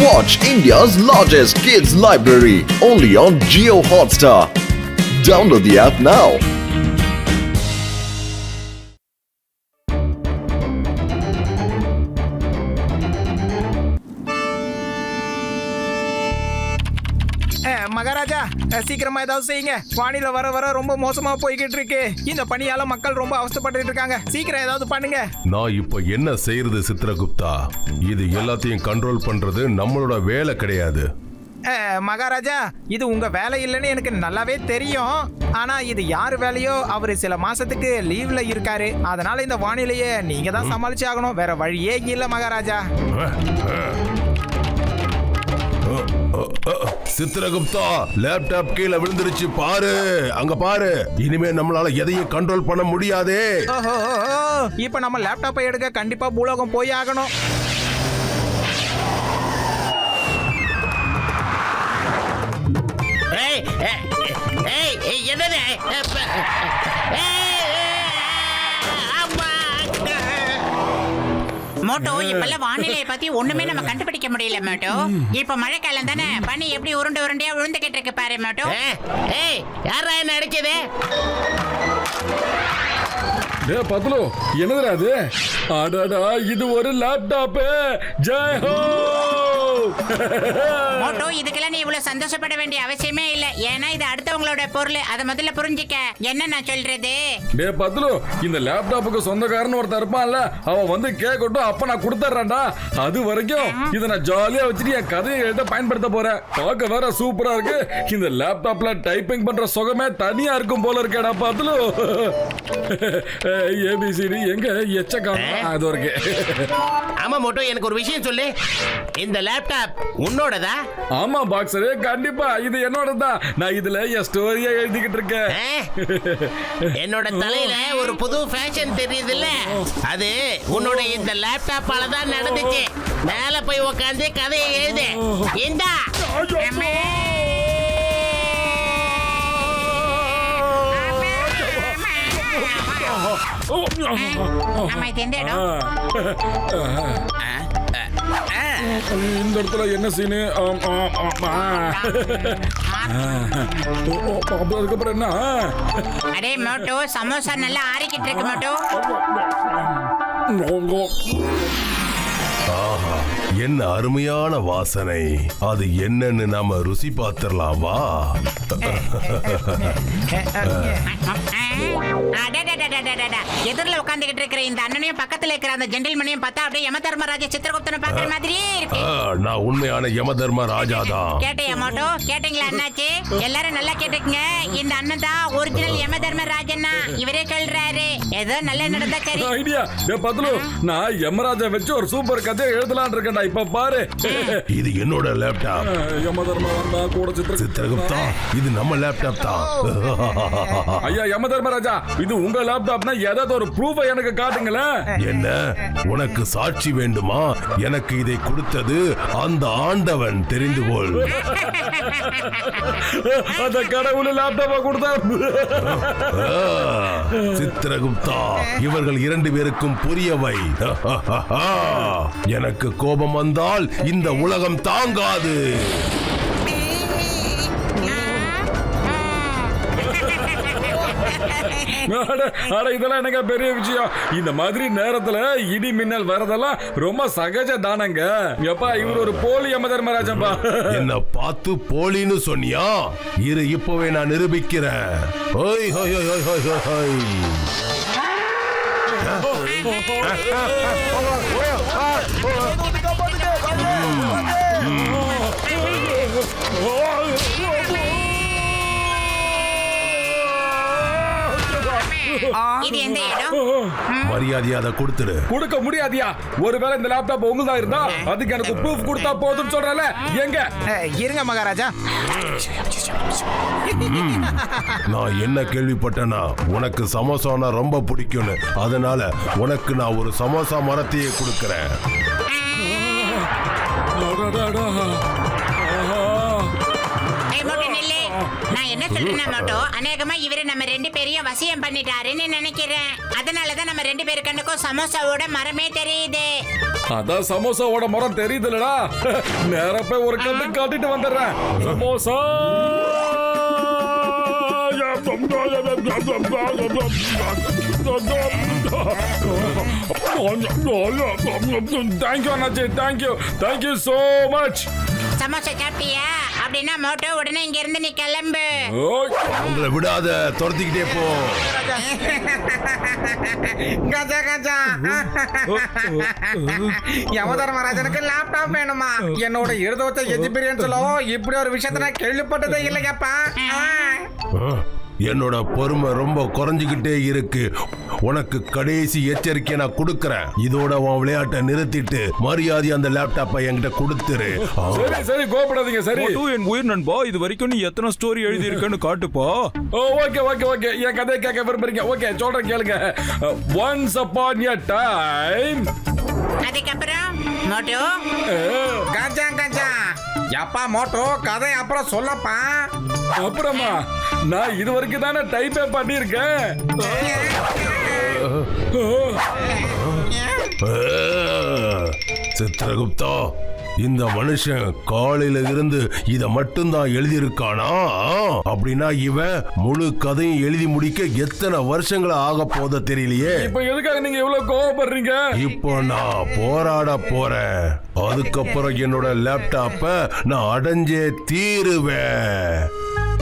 Watch India's largest kids library only on Jio Hotstar. Download the app now. Maharaja சீக்கிரமா ஏதாவது செய்யுங்க. வானிலை வர வர ரொம்ப மோசமா போய்கிட்டு இருக்கு. இந்த பனியால மக்கள் ரொம்ப அவஸ்தைப்பட்டு இருக்காங்க. சீக்கிரம் ஏதாவது பண்ணுங்க. நான் இப்ப என்ன செய்யறது சித்ரகுப்தா? இது எல்லாத்தையும் கண்ட்ரோல் பண்றது நம்மளோட வேலை கிடையாது. மகாராஜா, இது உங்க வேலை இல்லைன்னு எனக்கு நல்லாவே தெரியும். ஆனா இது யாரு வேலையோ அவரு சில மாசத்துக்கு லீவ்ல இருக்காரு. அதனால இந்த வானிலையை நீங்க தான் சமாளிச்சு ஆகணும். வேற வழியே இல்ல மகாராஜா. சித்ரகுப்தா, லேப்டாப் கீழே விழுந்துருச்சு பாரு. அங்க பாரு. இனிமே நம்மளால எதையும் கண்ட்ரோல் பண்ண முடியாதே. இப்ப நம்ம லேப்டாப்பை எடுக்க கண்டிப்பா பூலோகம் போய் ஆகணும். மோட்டோ, இப்பெல்லாம் வானிலையை பத்தி ஒண்ணுமே நம்ம கண்டுபிடிக்க முடியல மோட்டோ. இப்ப மழை காலம் தானே, பனி எப்படி உருண்டை உருண்டையா விழுந்துகிட்டு இருக்கு பாரு மோட்டோ. யாரா என்ன அடிச்சது? பத்லு, என்னதுடா அது? அடடா, இது ஒரு லேப்டாப். ஜெய் ஹோ! மோட்டோ, இதுக்கெல்லாம் நீ இவ்வளவு சந்தோஷப்பட வேண்டிய அவசியமே இல்ல. ஏன்னா இது அடுத்தவங்களோட பொருள். அதை முதல்ல புரிஞ்சுக்க. என்ன நான் சொல்றது? டே பத்லு, இந்த லேப்டாப்புக்கு சொந்தக்காரன் ஒருத்தர் இருப்பான்ல, அவன் வந்து கேட்கட்டும், அப்ப நான் கொடுத்துறேன்டா. அது வரைக்கும் இதை நான் ஜாலியா வச்சுட்டு என் கதையை எழுத பயன்படுத்த போறேன். பார்க்க வேற சூப்பரா இருக்கு. இந்த லேப்டாப்ல டைப்பிங் பண்ற சுகமே தனியா இருக்கும் போல இருக்கேடா பத்லு. ஏபிசிடி எங்க எச்சக்கம் அது இருக்கு. ஆமா மோட்டோ, எனக்கு ஒரு விஷயம் சொல்லு. இந்த லேப்டாப் உன்னோடதா? ஆமா பாக்ஸரே, கண்டிப்பா இது என்னோடதான். நான் இதுல என் ஸ்டோரியா எழுதிக்கிட்டு இருக்கேன். என்னோட தலையில ஒரு புது ஃபேஷன் தெரியுதுல்ல, அது உன்னோட இந்த லேப்டாப்பால தான் நடந்துச்சு. மேல போய் உட்காந்து கதையை எழுது. இந்தா. இந்த இடத்துல என்ன சீனு? அதுக்கப்புறம் என்ன? அடே மோட்டோ, சமோசா நல்லா ஆறிக்கிட்டு இருக்கு மோட்டோ. ஆஹா, என்ன அருமையான வாசனை. அது என்னன்னு நாம ருசி பார்த்திடலாம் வா. எதிரில் உட்காந்துக்கிட்டு இருக்கிற இந்த அண்ணனையும் பக்கத்துல இருக்கிற அந்த ஜென்டில்மேனையும் பார்த்தா அப்படியே யம தர்மராஜா சித்திரகுப்தனை பார்க்குற மாதிரியே இருக்கு. நான் உண்மையான யம தர்ம ராஜா தான். கேட்டியா மோட்டோ? கேட்டீங்களா அண்ணாச்சி? எல்லாரும் நல்லா கேட்டுக்குங்க. இந்த அண்ணன் தான் ஒரிஜினல் யம தர்ம ராஜன்னா இவரே சொல்றாரு. ஏதோ நல்ல நடந்தா சரி. ஐடியா. பத்லு, நான் யமராஜா வச்சு ஒரு சூப்பர் கதையை எழுதலாம் இருக்கேன்டா. இப்ப பாரு, இது என்னோட லேப்டாப். யமதர்ம வந்தா கூட சித்திரகுப்தா, இது நம்ம லேப்டாப் தான். ஐயா யமதர்மராஜா, இது உங்க லேப்டாப்னா ஏதாவது ஒரு ப்ரூஃப் எனக்கு காட்டுங்களேன். என்ன, உனக்கு சாட்சி வேண்டுமா? எனக்கு இதை கொடுத்தது அந்த ஆண்டவன், தெரிந்து கொள். அந்த கடவுள் லேப்டாப்பை கொடுத்தார். சித்திரகுப்தா, இவர்கள் 2 பேருக்கும் புரியவை. எனக்கு கோபம் வந்தால் இந்த உலகம் தாங்காது. இதெல்லாம் எனக்கு பெரிய விஷயம். இந்த மாதிரி நேரத்துல இடி மின்னல் வரதெல்லாம் ரொம்ப சகஜ தானங்க. எப்பா, இவர் ஒரு போலி யமதர்மராஜன்பா. என்ன பார்த்து போலின்னு சொன்னியா? இரு, இப்பவே நான் நிரூபிக்கிறேன். ஓய் ஹோய் ஹோய் ஹோய் ஹோய் ஹோய். இது எந்த இடம்? மரியாதையா அதை கொடுத்துரு. கொடுக்க முடியாதியா? ஒருவேளை இந்த லேப்டாப் உங்களுதா இருந்தா அதுக்கு எனக்கு ப்ரூஃப் கொடுத்தா போதும்னு சொல்றல. எங்க இருங்க மகாராஜா. நான் என்ன கேள்விப்பட்டேன்னா, உனக்கு சமோசானா ரொம்ப பிடிக்கும்னு. அதனால உனக்கு நான் ஒரு சமோசா மரத்தையே கொடுக்கிறேன். நான் என்ன சொல்றேன்னா மோட்டோ, அநேகமா இவரு நம்ம 2 பேரையும் வசியம் பண்ணிட்டாருன்னு நினைக்கிறேன். அதனாலதான் நம்ம 2 பேரு கண்ணுக்கும் சமோசாவோட மரமே தெரியுது. அதான் சமோசாவோட மரம் தெரியுதுலடா. நேரா போய் ஒரு கட்டு காட்டிட்டு வந்துடுறேன். சமோசா தேங்க்யூ அண்ணாச்சி, தேங்க்யூ சோ மச். சமோசா சாப்பிட்டியா? அப்படின்னா மோட்டோ உடனே இங்க இருந்து நீ கிளம்பு. உங்களை விடாத, துரத்திக்கிட்டே போ. கஜா கஜா யமதர்மராஜனுக்கு லேப்டாப் வேணுமா? என்னோட 20 எக்ஸ்பீரியன்ஸ்ல இப்படி ஒரு விஷயத்த நான் கேள்விப்பட்டதே இல்லையாப்பா. என்னோட பொறுமை ரொம்ப குறைஞ்சுக்கிட்டே இருக்கு. உனக்கு கடைசி எச்சரிக்கை நான் கொடுக்கறேன். இதோட உன் விளையாட்டை நிறுத்திட்டு மரியாதை அந்த லேப்டாப்பை என்கிட்ட கொடுத்துரு. சரி கோபப்படாதீங்க. சரி என் உயிர் நண்பா, இது வரைக்கும் நீ எத்தனை ஸ்டோரி எழுதி இருக்கன்னு காட்டுப்பா. ஓகே என் கதையை கேட்க விரும்புறீங்க? ஓகே சொல்றேன் கேளுங்க. Once upon a time. அதுக்கப்புறம் மோட்டோ கஜா கஜா எப்பா மோட்டோ கதை அப்புறம் சொல்லப்பா. அப்புறமா நான் இது வரைக்கும் தானே டைப்பே பண்ணிருக்கேன். சித்ரகுப்தா, இந்த மனுஷன் காலையில இருந்து இத மட்டும்தான் எழுதியிருக்கானா? அப்படின்னா இவன் முழு கதையும் எழுதி முடிக்க எத்தனை வருஷங்கள் ஆக போத தெரியலையே. இப்ப எதுக்காக நீங்க இவ்வளவு கோவப்படுறீங்க? இப்போ நான் போராட போறேன். அதுக்கப்புறம் என்னோட லேப்டாப்ப நான் அடைஞ்சே தீருவேன்.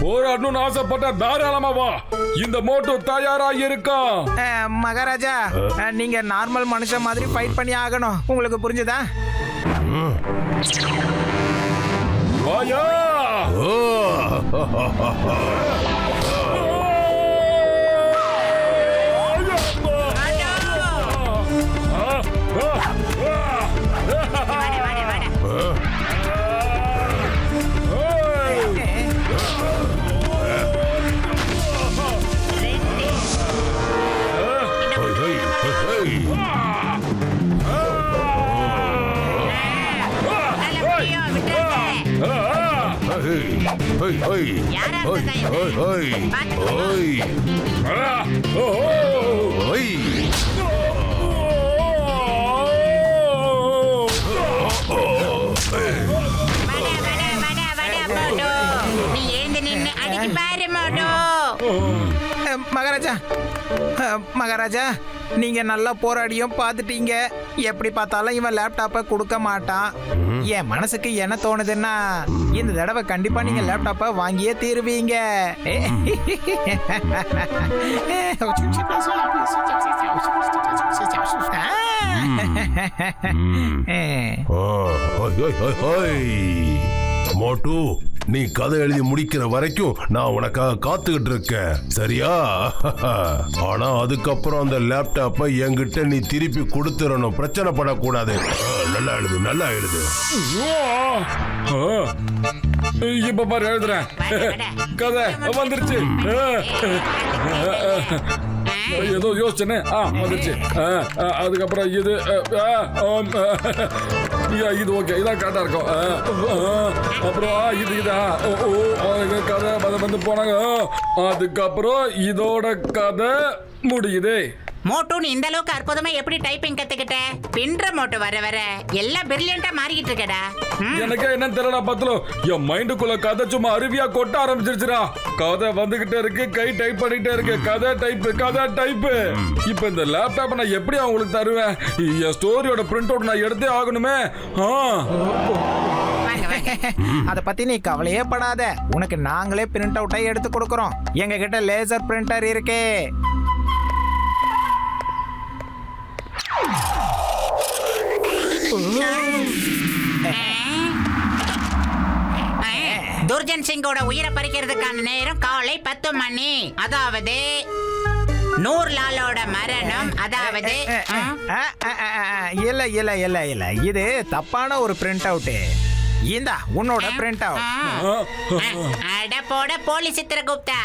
போராடணும்னு ஆசைப்பட்ட தாராளமா வா. இந்த மோட்டோ தயாரா இருக்கான். மகாராஜா, நீங்க நார்மல் மனுஷன் மாதிரி ஃபைட் பண்ணி ஆகணும். உங்களுக்கு புரிஞ்சுதா? வாயா. ஓ நீ எழுந்து நின்னு அடிச்சு பாரு மோட்டோ. மகாராஜா, நீங்க நல்லா போராடியும் பார்த்துட்டீங்க. எப்படி பார்த்தாலும் இவன் லேப்டாப்பை கொடுக்க மாட்டான். என் மனசுக்கு என்ன தோணுதுன்னா, இந்த தடவை கண்டிப்பா நீங்க லேப்டாப்பை வாங்கியே தீருவீங்க. மோட்டு, நீ கதை எழுதி முடிக்கிற வரைக்கும் நான் உனக்காக காத்துக்கிட்டு இருக்கேன், சரியா? ஆனா அதுக்கப்புறம் அந்த லேப்டாப்பை என்கிட்ட நீ திருப்பி கொடுத்துடணும். பிரச்சனை படக்கூடாது. நல்லா எழுது. இப்ப பாரு எழுதுறேன். கதை வந்துருச்சு. ஏதோ யோசனை வந்துருச்சு. அதுக்கப்புறம் இது ஓகே, இதான் கரெக்டா இருக்கும். அப்புறம் இதா கதை வந்து போனாங்க. அதுக்கப்புறம் இதோட கதை முடியுது. மோட்டோ, நீ இந்த அளவுக்கு அற்புதமா எப்படி டைப்பிங் கத்துக்கிட்ட? பின்ற மோட்டோ வர வர எல்லாம் பிரில்லியண்டா மாறிக்கிட்டு இருக்கடா. எனக்கே என்ன தெரியல பத்தலும், என் மைண்டுக்குள்ள கதை சும்மா அருவியா கொட்ட ஆரம்பிச்சிருச்சுடா. கதை வந்துகிட்டே இருக்கு, கை டைப் பண்ணிட்டே இருக்கு. கதை டைப். இப்ப இந்த லேப்டாப் நான் எப்படி அவங்களுக்கு தருவேன்? என் ஸ்டோரியோட பிரிண்ட் அவுட் நான் எடுத்தே ஆகணுமே. அத பத்தி நீ கவலையே படாத. உனக்கு நாங்களே பிரிண்ட் அவுட்டை எடுத்து கொடுக்கறோம். எங்க கிட்ட லேசர் பிரிண்டர் இருக்கே. துர்ஜன் சிங்கோட உயிரை பறிக்கிறதுக்கான நேரம் காலை 10 மணி. அதாவது நூர்லாலோட மரணம். அதாவது இல்ல இது தப்பான ஒரு பிரிண்ட் அவுட். இந்தா உன்னோட பிரிண்ட் அவுட். அட போட போலி சித்திரகுப்தா.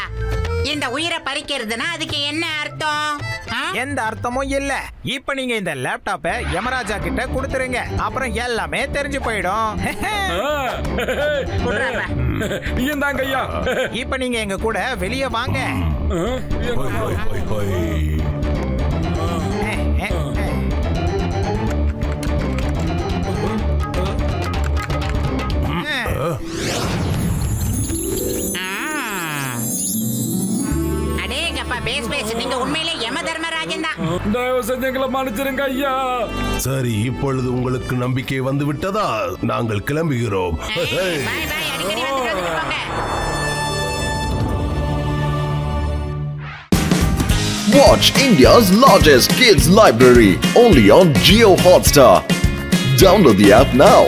இந்த உயிரை பறிக்கிறதுனா அதுக்கு என்ன அர்த்தம்? ஆ? எந்த அர்த்தமும் இல்ல. இப்ப நீங்க இந்த லேப்டாப்பை யமராஜா கிட்ட கொடுத்துருங்க, அப்புறம் எல்லாமே தெரிஞ்சு போயிடும். குடுறாப்பா. இந்தாங்க ஐயா. இப்ப நீங்க எங்க கூட வெளியே வாங்க. ஹொய், ஹொய், ஹொய், ஹொய். அடேங்கப்பா, பேஸ் நீங்க உண்மையிலே யம தர்மராஜன் தான். தயவு செஞ்சு எங்களை மன்னிச்சிருங்க ஐயா. சரி, இப்பொழுது உங்களுக்கு நம்பிக்கை வந்து விட்டதா? நாங்கள் கிளம்புகிறோம். பாய் பாய், அடிக்கடி வந்துட்டு போங்க. Watch India's largest kids library only on Geo Hotstar. Download the app now.